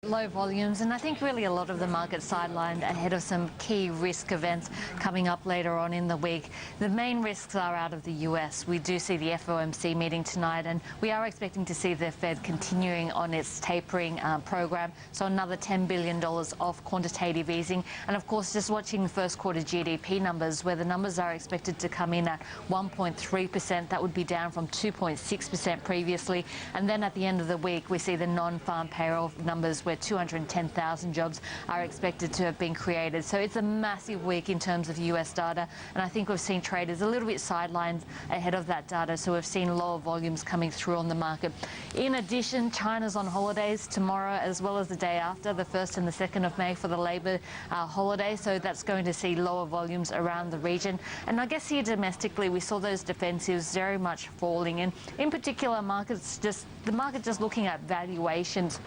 Low volumes, and I think really a lot of the market sidelined ahead of some key risk events coming up later on in the week. The main risks are out of the US. We do see the FOMC meeting tonight, and we are expecting to see the Fed continuing on its tapering program, so another $10 billion of quantitative easing. And of course, just watching the first quarter GDP numbers, where the numbers are expected to come in at 1.3%. That would be down from 2.6% previously. And then at the end of the week, we see the non-farm payroll numbers, where 210,000 jobs are expected to have been created. So it's a massive week in terms of US data, and I think we've seen traders a little bit sidelined ahead of that data, so we've seen lower volumes coming through on the market. In addition, China's on holidays tomorrow as well as the day after, the 1st and the 2nd of May, for the Labour holiday, so that's going to see lower volumes around the region. And I guess here domestically we saw those defensives very much falling, and in particular the market just looking at valuations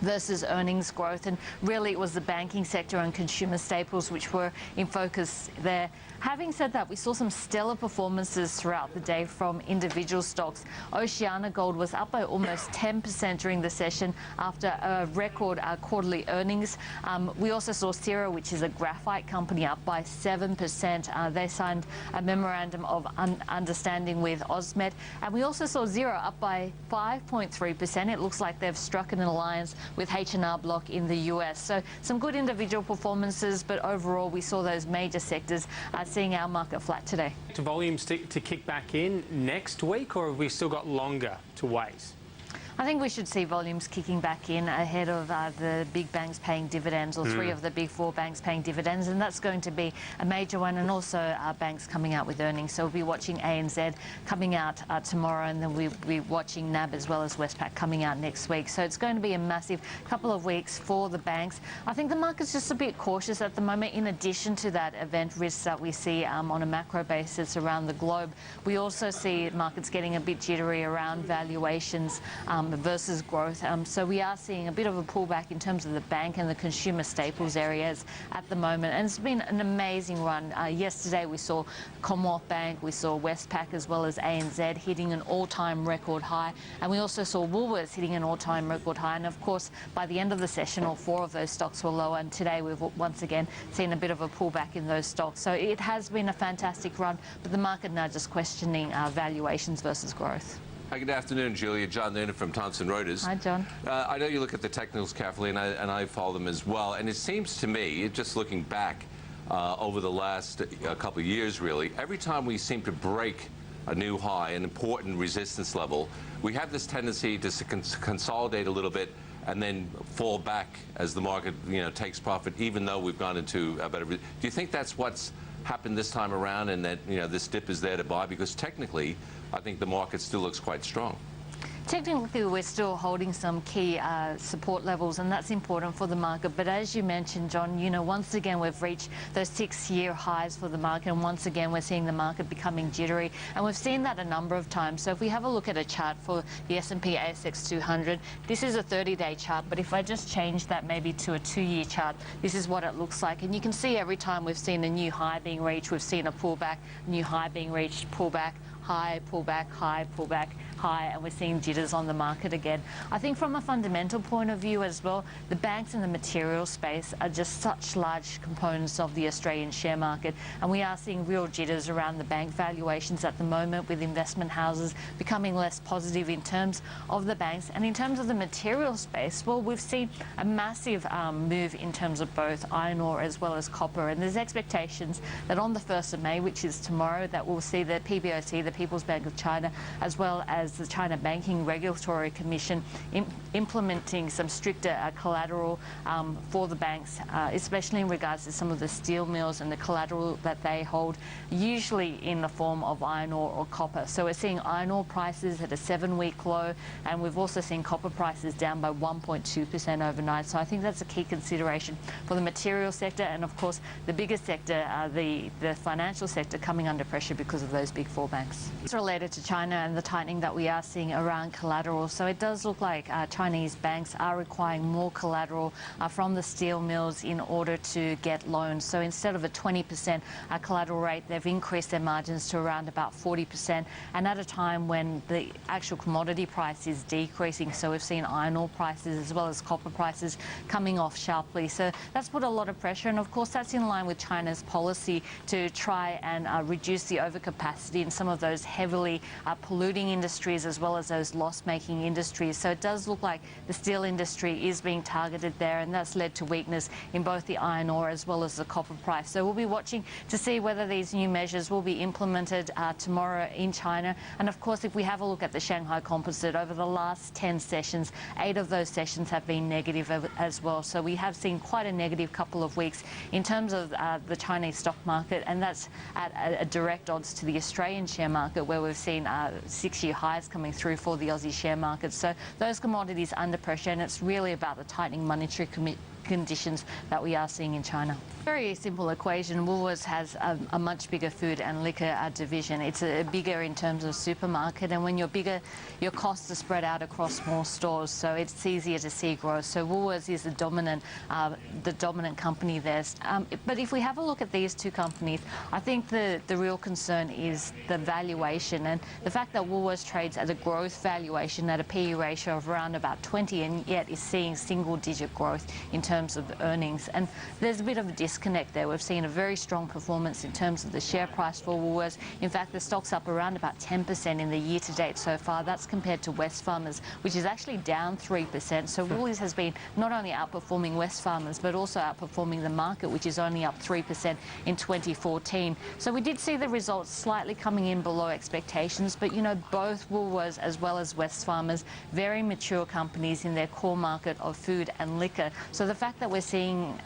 versus earnings growth, and really it was the banking sector and consumer staples which were in focus there. Having said that, we saw some stellar performances throughout the day from individual stocks. OceanaGold was up by almost 10% during the session after a record quarterly earnings. We also saw Sierra, which is a graphite company, up by 7%. They signed a memorandum of understanding with Osmed. And we also saw Zero up by 5.3%. It looks like they've struck an alliance with H&R Block in the US. So some good individual performances, but overall we saw those major sectors seeing our market flat today. To volumes to kick back in next week, or have we still got longer to wait? I think we should see volumes kicking back in ahead of the big banks paying dividends, or three of the big four banks paying dividends, and that's going to be a major one, and also banks coming out with earnings. So we'll be watching ANZ coming out tomorrow, and then we'll be watching NAB as well as Westpac coming out next week. So it's going to be a massive couple of weeks for the banks. I think the market's just a bit cautious at the moment. In addition to that event risks that we see on a macro basis around the globe, we also see markets getting a bit jittery around valuations versus growth. So we are seeing a bit of a pullback in terms of the bank and the consumer staples areas at the moment. And it's been an amazing run. Yesterday we saw Commonwealth Bank, we saw Westpac as well as ANZ hitting an all-time record high. And we also saw Woolworths hitting an all-time record high. And of course, by the end of the session, all four of those stocks were lower. And today we've once again seen a bit of a pullback in those stocks. So it has been a fantastic run, but the market now just questioning valuations versus growth. Hi, good afternoon, Julia. John Noonan from Thomson Reuters. Hi, John. I know you look at the technicals carefully, and I follow them as well. And it seems to me, just looking back over the last couple of years, really, every time we seem to break a new high, an important resistance level, we have this tendency to consolidate a little bit and then fall back as the market, takes profit, even though we've gone into a better. Do you think that's what's happened this time around, and that this dip is there to buy? Because technically, I think the market still looks quite strong. Technically, we're still holding some key support levels, and that's important for the market. But as you mentioned, John, once again, we've reached those 6-year highs for the market, and once again, we're seeing the market becoming jittery. And we've seen that a number of times. So if we have a look at a chart for the S&P ASX 200, this is a 30-day chart. But if I just change that maybe to a 2-year chart, this is what it looks like. And you can see every time we've seen a new high being reached, we've seen a pullback, new high being reached, pullback, high, pullback, high, pullback, high, and we're seeing jitters on the market again. I think from a fundamental point of view as well, the banks and the materials space are just such large components of the Australian share market, and we are seeing real jitters around the bank valuations at the moment, with investment houses becoming less positive in terms of the banks. And in terms of the materials space, well, we've seen a massive move in terms of both iron ore as well as copper, and there's expectations that on the 1st of May, which is tomorrow, that we'll see the PBOC, the People's Bank of China, as well as the China Banking Regulatory Commission implementing some stricter collateral for the banks, especially in regards to some of the steel mills and the collateral that they hold, usually in the form of iron ore or copper. So we're seeing iron ore prices at a 7-week low, and we've also seen copper prices down by 1.2% overnight. So I think that's a key consideration for the material sector, and of course the biggest sector, the financial sector, coming under pressure because of those big four banks. It's related to China and the tightening that that we are seeing around collateral. So it does look like Chinese banks are requiring more collateral from the steel mills in order to get loans. So instead of a 20% collateral rate, they've increased their margins to around about 40%, and at a time when the actual commodity price is decreasing. So we've seen iron ore prices as well as copper prices coming off sharply. So that's put a lot of pressure, and of course that's in line with China's policy to try and reduce the overcapacity in some of those heavily polluting industries as well as those loss-making industries. So it does look like the steel industry is being targeted there, and that's led to weakness in both the iron ore as well as the copper price. So we'll be watching to see whether these new measures will be implemented tomorrow in China. And of course, if we have a look at the Shanghai Composite, over the last 10 sessions, 8 of those sessions have been negative as well. So we have seen quite a negative couple of weeks in terms of the Chinese stock market, and that's at a direct odds to the Australian share market, where we've seen 6-year highs coming through for the Aussie share market. So those commodities under pressure, and it's really about the tightening monetary conditions that we are seeing in China. Very simple equation. Woolworths has a much bigger food and liquor division. It's bigger in terms of supermarket, and when you're bigger, your costs are spread out across more stores, so it's easier to see growth. So Woolworths is the dominant company there. But if we have a look at these two companies, I think the real concern is the valuation, and the fact that Woolworths trades at a growth valuation at a PE ratio of around about 20, and yet is seeing single-digit growth in terms of earnings. And there's a bit of a disconnect there. We've seen a very strong performance in terms of the share price for Woolworths. In fact, the stock's up around about 10% in the year to date so far. That's compared to Wesfarmers, which is actually down 3%. So Woolies has been not only outperforming Wesfarmers, but also outperforming the market, which is only up 3% in 2014. So we did see the results slightly coming in below expectations, but you know, both Woolworths as well as Wesfarmers, very mature companies in their core market of food and liquor. So the fact that we're seeing